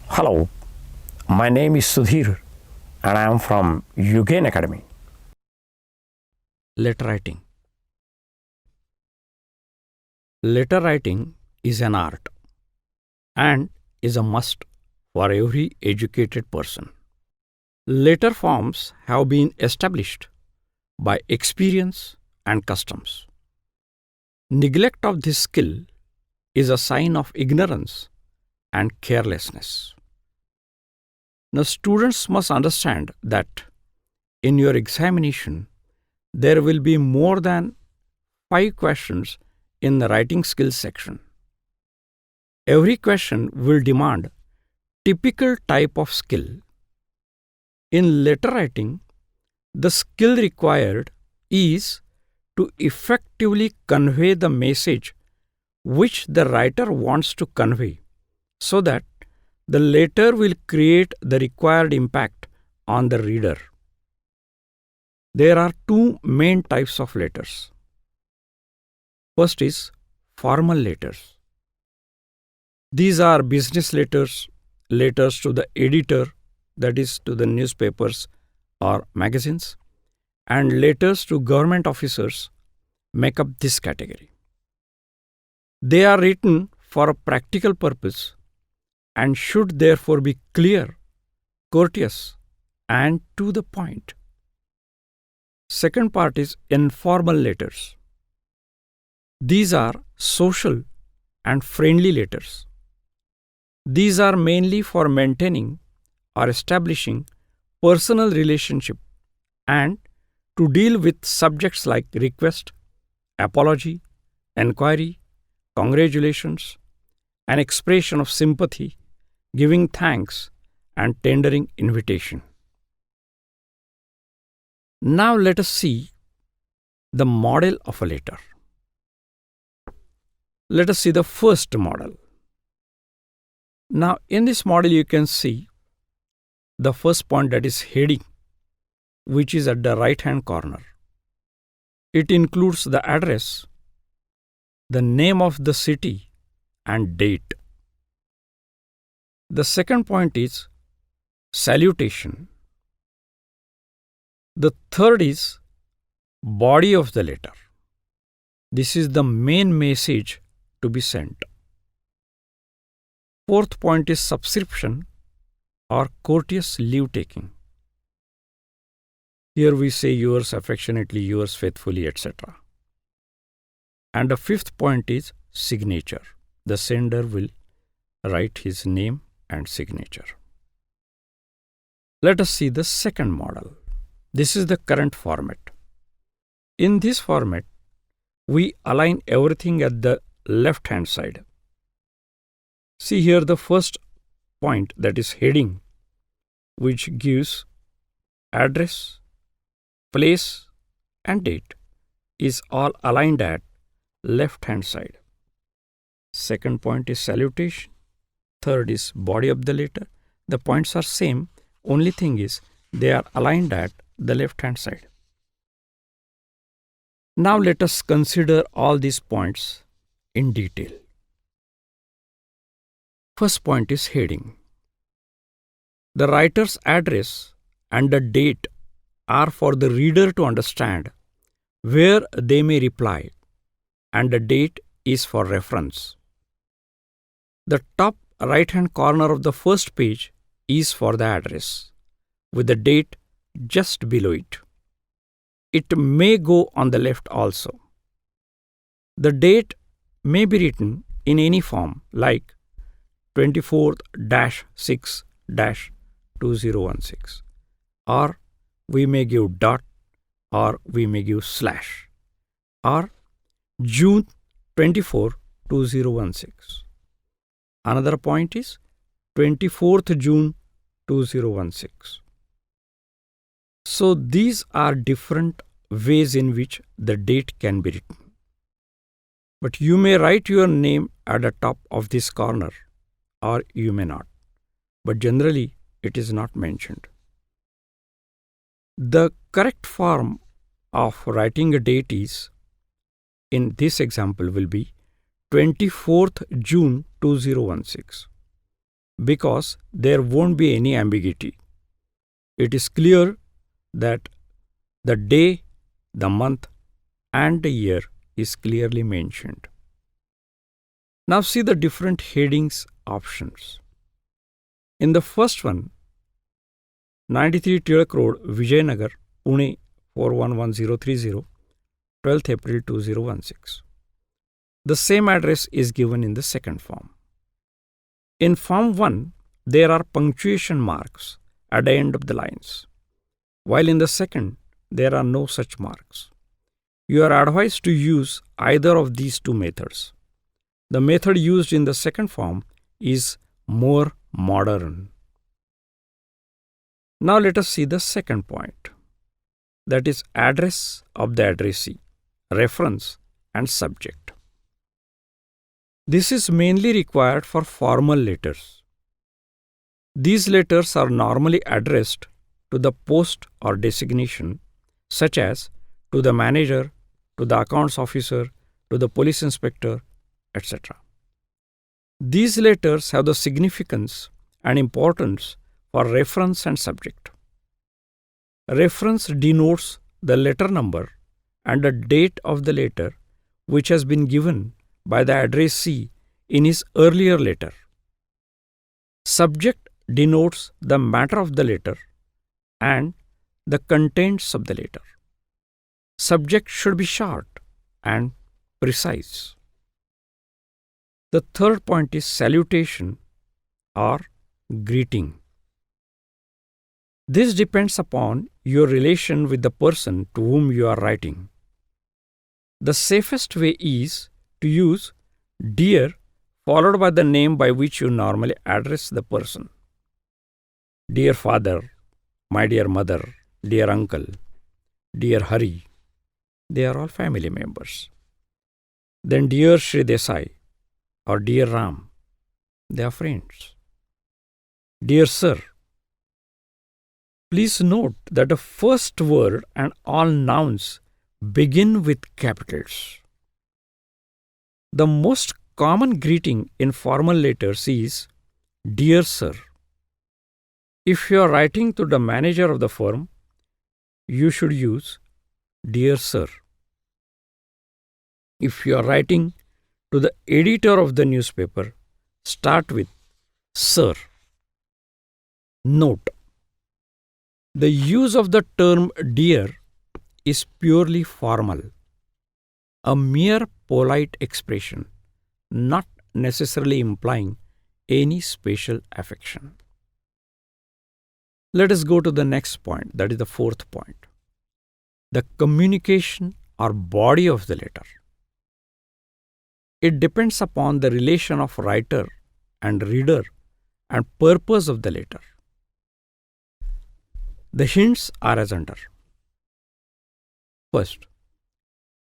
Hello, my name is Sudhir and I am from Yugen Academy. Letter writing. Letter writing is an art and is a must for every educated person. Letter forms have been established by experience and customs. Neglect of this skill is a sign of ignorance and carelessness. Now, students must understand that in your examination, there will be more than 5 questions in the writing skills section. Every question will demand typical type of skill. In letter writing, the skill required is to effectively convey the message which the writer wants to convey so that the letter will create the required impact on the reader. There are 2 main types of letters. First is formal letters. These are business letters, letters to the editor, that is to the newspapers or magazines, and letters to government officers make up this category. They are written for a practical purpose and should therefore be clear, courteous, and to the point. Second part is informal letters. These are social and friendly letters. These are mainly for maintaining or establishing personal relationship and to deal with subjects like request, apology, enquiry, congratulations, an expression of sympathy, giving thanks, and tendering invitation. Now let us see the model of a letter. Let us see the first model. Now in this model you can see the first point, that is heading, which is at the right hand corner. It includes the address, the name of the city, and date. The second point is salutation. The third is body of the letter. This is the main message to be sent. Fourth point is subscription or courteous leave taking. Here we say yours affectionately, yours faithfully, etc. And the fifth point is signature. The sender will write his name and signature. Let us see the second model. This is the current format. In this format, we align everything at the left hand side. See here the first point, that is heading, which gives address, place, and date, is all aligned at left hand side. Second point is salutation. Third is body of the letter. The points are same, only thing is they are aligned at the left hand side. Now let us consider all these points in detail. First point is heading. The writer's address and the date are for the reader to understand where they may reply, and the date is for reference. The top right-hand corner of the first page is for the address, with the date just below it. It may go on the left also. The date may be written in any form like 24-6-2016, or we may give dot, or we may give slash, or June 24, 2016. Another point is 24th June 2016. So these are different ways in which the date can be written. But you may write your name at the top of this corner, or you may not. But generally, it is not mentioned. The correct form of writing a date is, in this example, will be 24th June 2016. because there won't be any ambiguity. It is clear that the day, the month, and the year is clearly mentioned. Now see the different headings options. In the first one, 93 Tilak Road, Vijayanagar, Pune 411030, 12th April 2016. The same address is given in the second form. In Form 1, there are punctuation marks at the end of the lines, while in the second, there are no such marks. You are advised to use either of these two methods. The method used in the second form is more modern. Now let us see the second point, that is address of the addressee, reference, and subject. This is mainly required for formal letters. These letters are normally addressed to the post or designation, such as to the manager, to the accounts officer, to the police inspector, etc. These letters have the significance and importance for reference and subject. Reference denotes the letter number and the date of the letter which has been given by the addressee in his earlier letter. Subject denotes the matter of the letter and the contents of the letter. Subject should be short and precise. The third point is salutation or greeting. This depends upon your relation with the person to whom you are writing. The safest way is to use dear followed by the name by which you normally address the person. Dear father, my dear mother, dear uncle, dear Hari, they are all family members. Then dear Shri Desai or dear Ram, they are friends. Dear sir, please note that the first word and all nouns begin with capitals. The most common greeting in formal letters is Dear Sir. If you are writing to the manager of the firm, you should use Dear Sir. If you are writing to the editor of the newspaper, start with Sir. Note: the use of the term dear is purely formal, a mere polite expression, not necessarily implying any special affection. Let us go to the next point, that is the fourth point. The communication or body of the letter. It depends upon the relation of writer and reader and purpose of the letter. The hints are as under. First,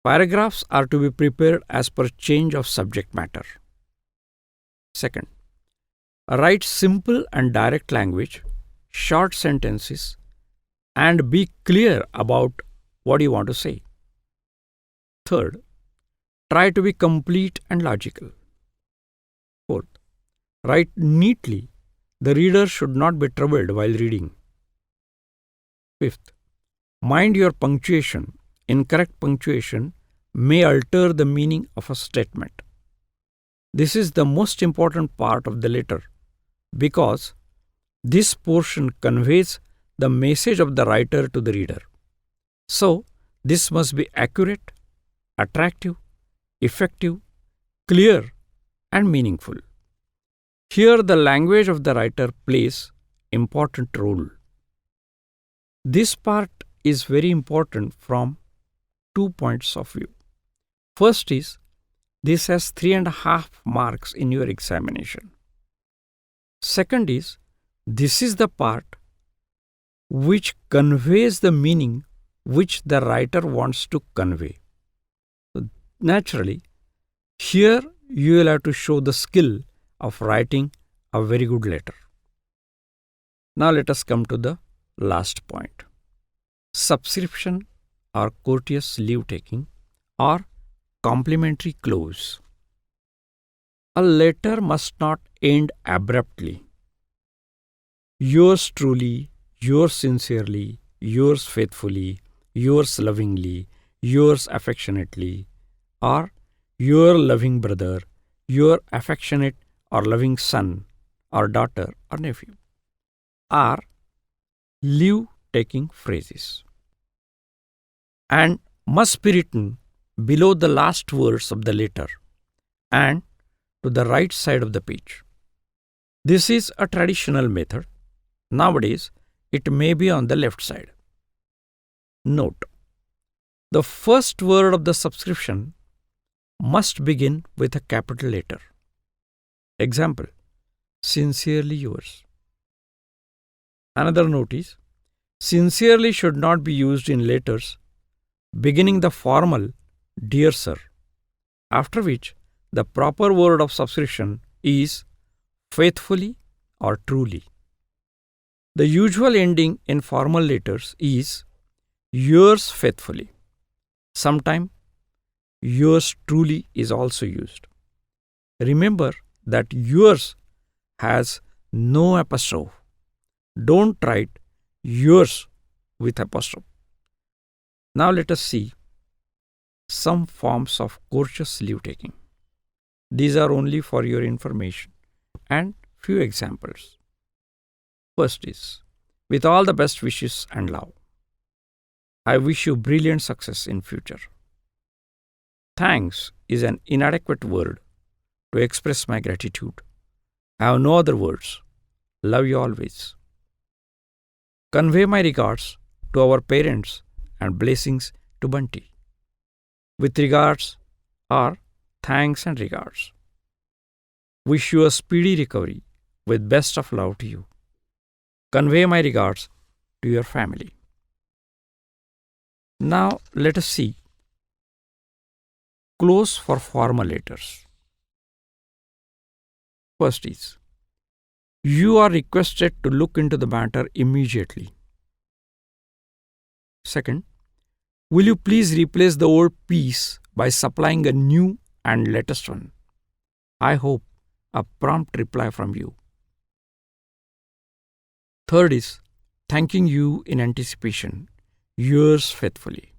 paragraphs are to be prepared as per change of subject matter. Second, write simple and direct language, short sentences, and be clear about what you want to say. Third, try to be complete and logical. Fourth, write neatly. The reader should not be troubled while reading. Fifth, mind your punctuation. Incorrect punctuation may alter the meaning of a statement. This is the most important part of the letter because this portion conveys the message of the writer to the reader. So, this must be accurate, attractive, effective, clear, and meaningful. Here, the language of the writer plays important role. This part is very important from 2 points of view. First is, this has 3.5 marks in your examination. Second is, this is the part which conveys the meaning which the writer wants to convey. So, naturally, here you will have to show the skill of writing a very good letter. Now let us come to the last point. Subscription or courteous leave-taking or complimentary close. A letter must not end abruptly yours truly, yours sincerely, yours faithfully, yours lovingly, yours affectionately, or your loving brother, your affectionate or loving son or daughter or nephew, are leave-taking phrases and must be written below the last words of the letter and to the right side of the page. This is a traditional method. Nowadays, it may be on the left side. Note: the first word of the subscription must begin with a capital letter. Example: sincerely yours. Another note is, sincerely should not be used in letters beginning the formal dear sir, after which the proper word of subscription is faithfully or truly. The usual ending in formal letters is yours faithfully. Sometimes yours truly is also used. Remember that yours has no apostrophe. Don't write yours with apostrophe. Now let us see some forms of courteous leave-taking. These are only for your information and few examples. First is, with all the best wishes and love, I wish you brilliant success in future. Thanks is an inadequate word to express my gratitude. I have no other words. Love you always. Convey my regards to our parents and blessings to Bunty. With regards are thanks and regards. Wish you a speedy recovery with best of love to you. Convey my regards to your family. Now let us see close for formal letters. First is, you are requested to look into the matter immediately. Second, will you please replace the old piece by supplying a new and latest one? I hope a prompt reply from you. Third is, thanking you in anticipation. Yours faithfully.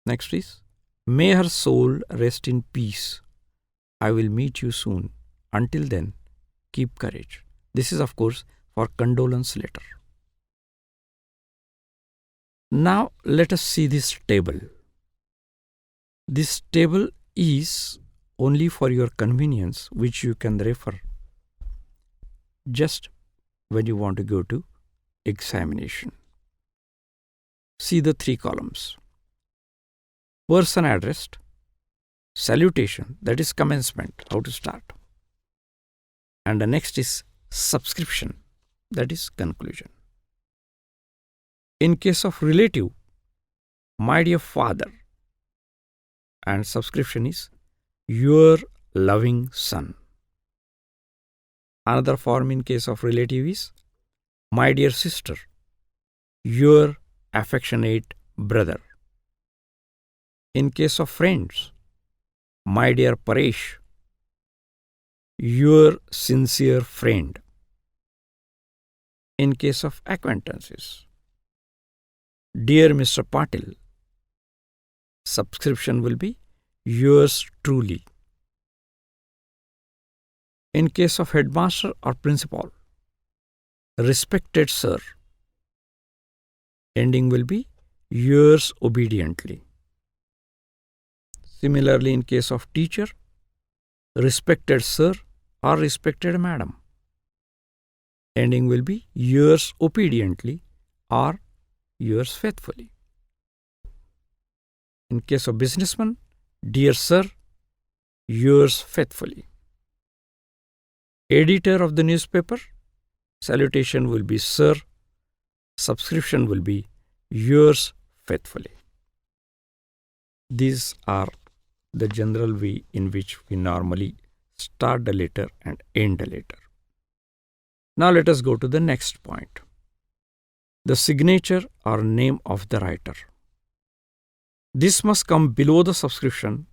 Next is, may her soul rest in peace. I will meet you soon. Until then, keep courage. This is, of course, for condolence letter. Now let us see this table. This table is only for your convenience, which you can refer just when you want to go to examination. See the 3 columns. Person addressed, salutation, that is commencement, how to start. And the next is subscription, that is conclusion. In case of relative, my dear father, and subscription is your loving son. Another form in case of relative is my dear sister, your affectionate brother. In case of friends, my dear Paresh, your sincere friend. In case of acquaintances, dear Mr. Patil, subscription will be yours truly. In case of headmaster or principal, respected sir, ending will be yours obediently. Similarly, in case of teacher, respected sir or respected madam, ending will be yours obediently or yours faithfully. In case of businessman, dear sir, yours faithfully. Editor of the newspaper, salutation will be sir, subscription will be yours faithfully. These are the general way in which we normally start the letter and end the letter. Now let us go to the next point. The signature or name of the writer. This must come below the subscription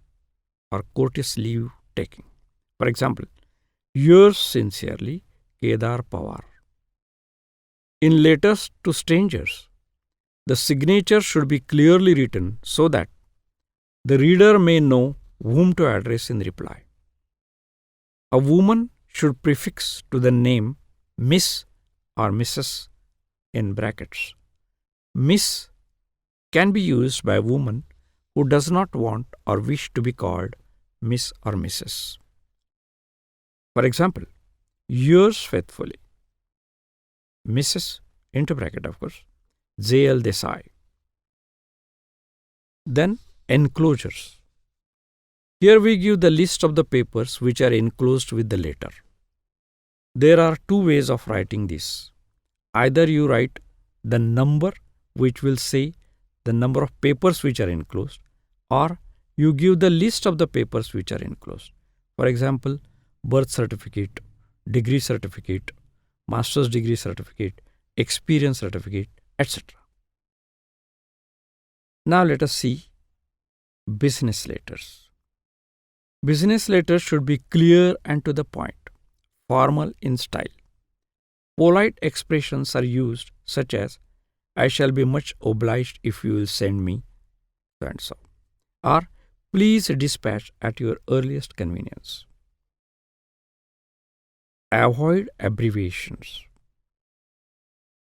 or courteous leave taking. For example, yours sincerely, Kedar Pawar. In letters to strangers, the signature should be clearly written so that the reader may know whom to address in reply. A woman should prefix to the name Miss or Mrs. in brackets. Miss can be used by a woman who does not want or wish to be called Miss or Mrs. For example, yours faithfully, Mrs. into bracket of course, J.L. Desai. Then enclosures. Here we give the list of the papers which are enclosed with the letter. There are two ways of writing this. Either you write the number which will say the number of papers which are enclosed, or you give the list of the papers which are enclosed. For example, birth certificate, degree certificate, master's degree certificate, experience certificate, etc. Now let us see business letters. Business letters should be clear and to the point, formal in style. Polite expressions are used such as, I shall be much obliged if you will send me so and so, or please dispatch at your earliest convenience. Avoid abbreviations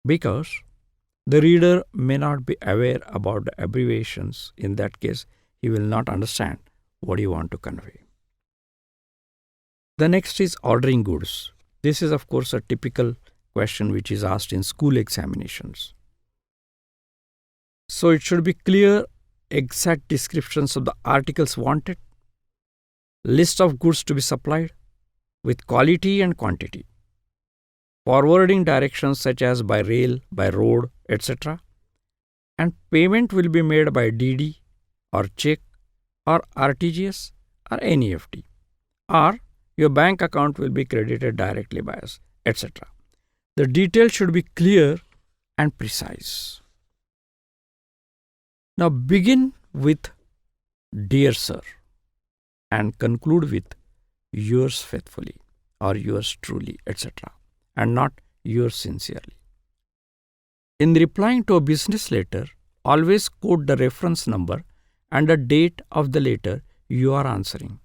because the reader may not be aware about the abbreviations. In that case, he will not understand what you want to convey. The next is ordering goods. This is of course a typical question which is asked in school examinations. So it should be clear, exact descriptions of the articles wanted, list of goods to be supplied with quality and quantity, forwarding directions such as by rail, by road, etc. And payment will be made by DD or check or RTGS or NEFT, or your bank account will be credited directly by us, etc. The details should be clear and precise. Now begin with Dear Sir and conclude with yours faithfully or yours truly, etc. and not yours sincerely. In replying to a business letter, always quote the reference number and the date of the letter you are answering.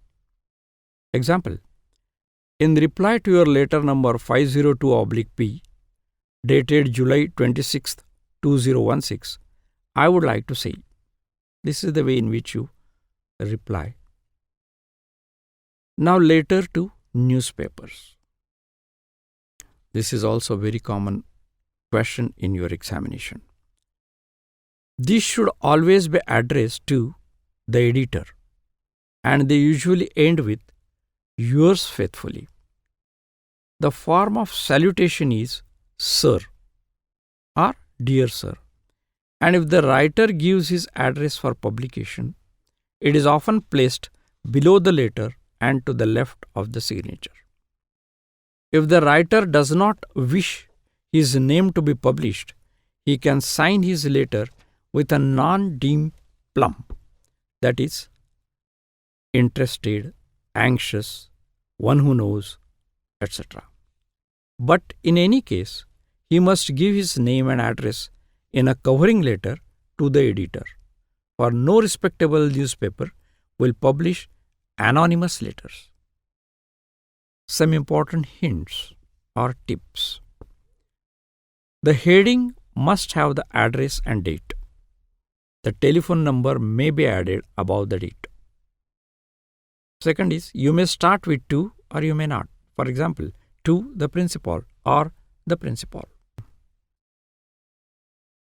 Example, in reply to your letter number 502/P, dated July 26, 2016, I would like to say, this is the way in which you reply. Now letter to newspapers. This is also a very common question in your examination. This should always be addressed to the editor, and they usually end with yours faithfully. The form of salutation is Sir or Dear Sir, and if the writer gives his address for publication, it is often placed below the letter and to the left of the signature. If the writer does not wish his name to be published, he can sign his letter with a non-dim plump, that is, interested, anxious, one who knows, etc. But in any case, he must give his name and address in a covering letter to the editor, for no respectable newspaper will publish anonymous letters. Some important hints or tips. The heading must have the address and date. The telephone number may be added above the date. Second is, you may start with to or you may not. For example, to the principal or the principal.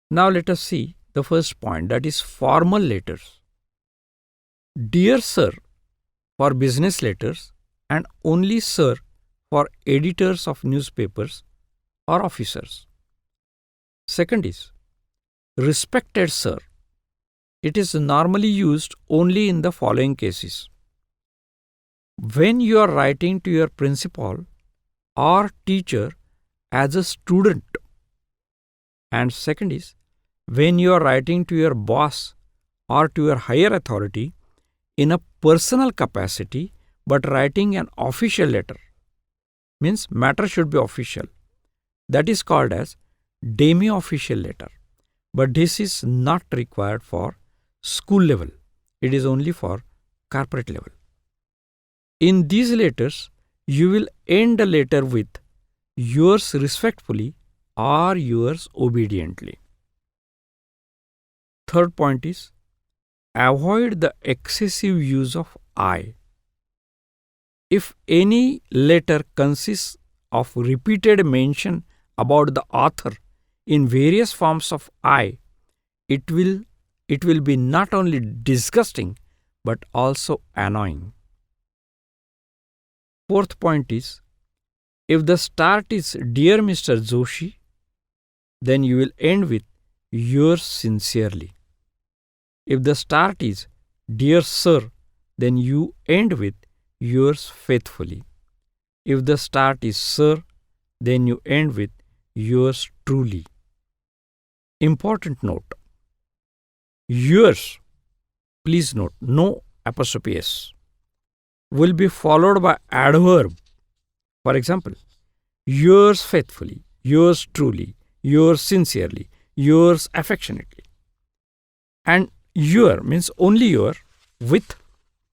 Now let us see the first point, that is formal letters. Dear Sir for business letters and only Sir for editors of newspapers or officers. Second is Respected Sir. It is normally used only in the following cases. When you are writing to your principal or teacher as a student. And second is when you are writing to your boss or to your higher authority in a personal capacity but writing an official letter. means matter should be official. That is called as demi-official letter. But this is not required for school level. It is only for corporate level. In these letters, you will end the letter with yours respectfully or yours obediently. Third point is avoid the excessive use of I. If any letter consists of repeated mention about the author in various forms of I, it will be not only disgusting but also annoying. Fourth point is, if the start is Dear Mr. Joshi, then you will end with Yours sincerely. If the start is Dear Sir, then you end with Yours faithfully. If the start is Sir, then you end with Yours truly. Important note. Yours, please note, no apostrophe S, will be followed by adverb. For example, yours faithfully, yours truly, yours sincerely, yours affectionately. And your means only your with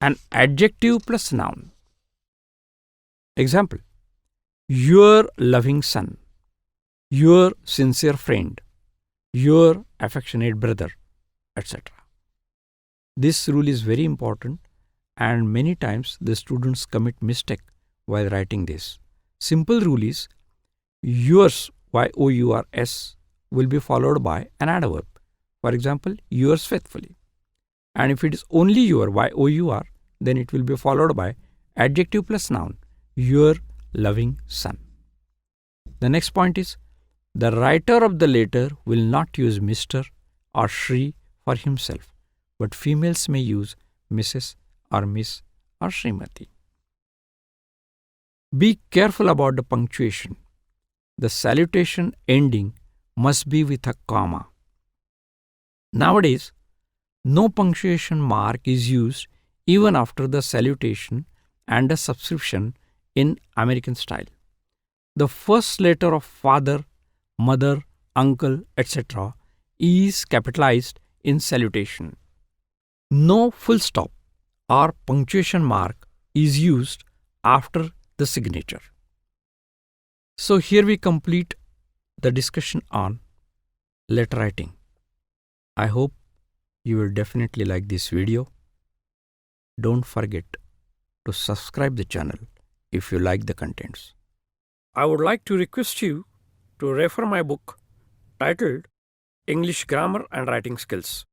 an adjective plus noun. Example, your loving son, your sincere friend, your affectionate brother, etc. This rule is very important, and many times the students commit mistake while writing this. Simple rule is yours, Y-O-U-R-S, will be followed by an adverb. For example, yours faithfully. And if it is only your, Y-O-U-R, then it will be followed by adjective plus noun, your loving son. The next point is, the writer of the letter will not use Mr. or Shri for himself, but females may use Mrs. or Miss or Srimati. Be careful about the punctuation. The salutation ending must be with a comma. Nowadays, no punctuation mark is used even after the salutation and a subscription in American style. The first letter of father, mother, uncle, etc. is capitalized in salutation. No full stop or punctuation mark is used after the signature. So here we complete the discussion on letter writing. I hope you will definitely like this video. Don't forget to subscribe the channel if you like the contents. I would like to request you to refer my book titled English Grammar and Writing Skills,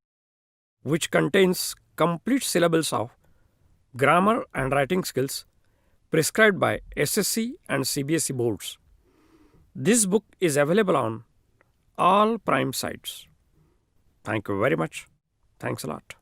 which contains complete syllables of grammar and writing skills prescribed by SSC and CBSE boards. This book is available on all prime sites. Thank you very much. Thanks a lot.